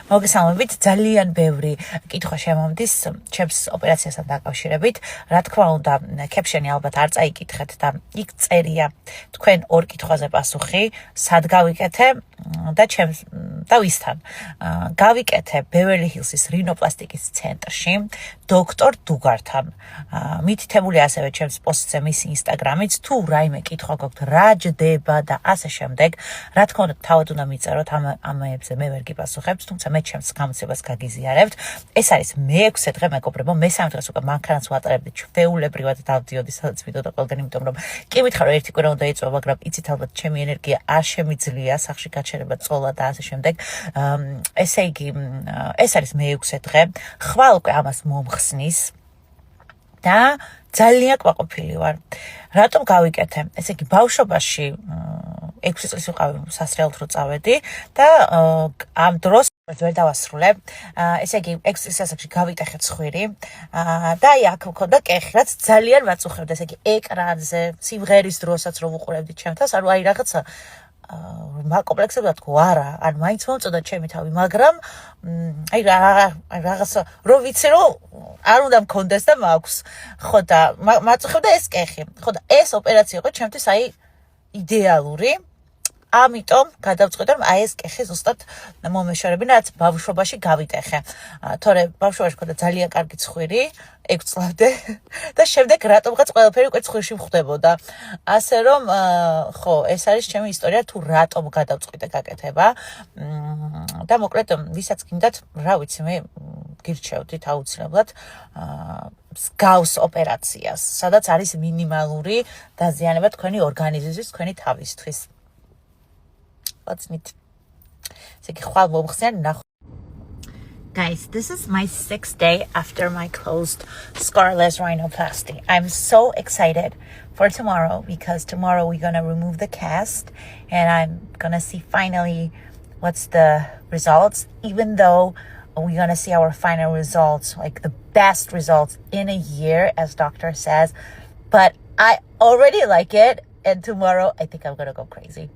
მოგესალმებით, ძალიან ბევრი კითხვა შემომდის ჩემს ოპერაციასთან დაკავშირებით. Რა თქმა უნდა, caption-ი ალბათ არ წაიკითხეთ და იქ წერია თქვენ ორ კითხვაზე პასუხი, სად გავიკეთე და ჩემს და ვისთან. გავიკეთე Beverly Hills-ის რინოპლასტიკის ცენტრში, დოქტორ დუგართან. მითითებული ასევე ჩემს პოსტზე მის Instagram-იც, თუ რაიმე კითხვა გაქვთ, რა ჯდება და ასე შემდეგ. რა თქმა უნდა, თავად უნდა მიწეროთ ამებზე მე ვერ გიპასუხებთ, თუმცა მე ჩემს გამოცებას გაგიზიარებთ. ეს არის მე-6 დღე, მეგობრებო, მე-3 დღეს უკვე მანქანას ვატარებდი ჩვეულებრივად დავდიოდი, სადაც ვიდოდა ყველგან, იმიტომ რომ კი მითხრა რომ ერთი კვირა უნდა იწვა, მაგრამ იცით ალბათ ჩემი ენერგია არ შემიძლია სახში გაჩერება, წოლა და ასე შემდეგ. ესე იგი, ეს არის მე-6 დღე. ხვალ უკვე ამას მომხსნის და ძალიან კვაყოფილი ვარ. რატომ გავიკეთე? ესე იგი, ბავშვობაში 6 წლის ვიყავი სასწრაფოდ რო წავედი და ამ დროს ვერ დავასრულე. ესე იგი, 6 წლის ასაკში გავიტეხე ცხვირი და აი აქ მქონდა კეხი, რაც ძალიან მაწუხებდა. ესე იგი, ეკრანზე, სიმღერის დროსაც რო ვუყურებდი ჩემთას, ანუ აი რაღაცა მაკომპლექსებდა თქო, არა, ან მაინც მომწონდა ჩემი თავი, მაგრამ აი რაღაცა რო ვიცი რომ არ უნდა მქონდეს და მაქვს. ხო და მაწუხებდა ეს კეხი. ხო და ეს ოპერაცია იყო ჩემთვის აი იდეალური. ამიტომ გადავწყვიტე რომ აი ეს კეხი ზუსტად მომეშორებინა, რაც ბავშვობაში გავიტეხე. თორე ბავშვობაში მქონდა ძალიან კარგი ცხვირი, 6 წლამდე და შემდეგ რატომღაც ყველაფერი უკვე ცხვირში მხდებოდა. ასე რომ ხო, ეს არის ჩემი ისტორია თუ რატომ გადავწყვიტე გაკეთება. და მოკლედ ვისაც გინდათ, რა ვიცი, მე გირჩევდით აუცილებლად მსგავს ოპერაციას, სადაც არის მინიმალური დაზიანება თქვენი ორგანიზმისთვის, თქვენი თავისთვის. Guys, this is my 6th day after my closed scarless rhinoplasty. I'm so excited for tomorrow because tomorrow we're going to remove the cast and I'm going to see finally what's the results, even though we're going to see our final results, like the best results in a year, as doctor says. But I already like it, and tomorrow I think I'm going to go crazy.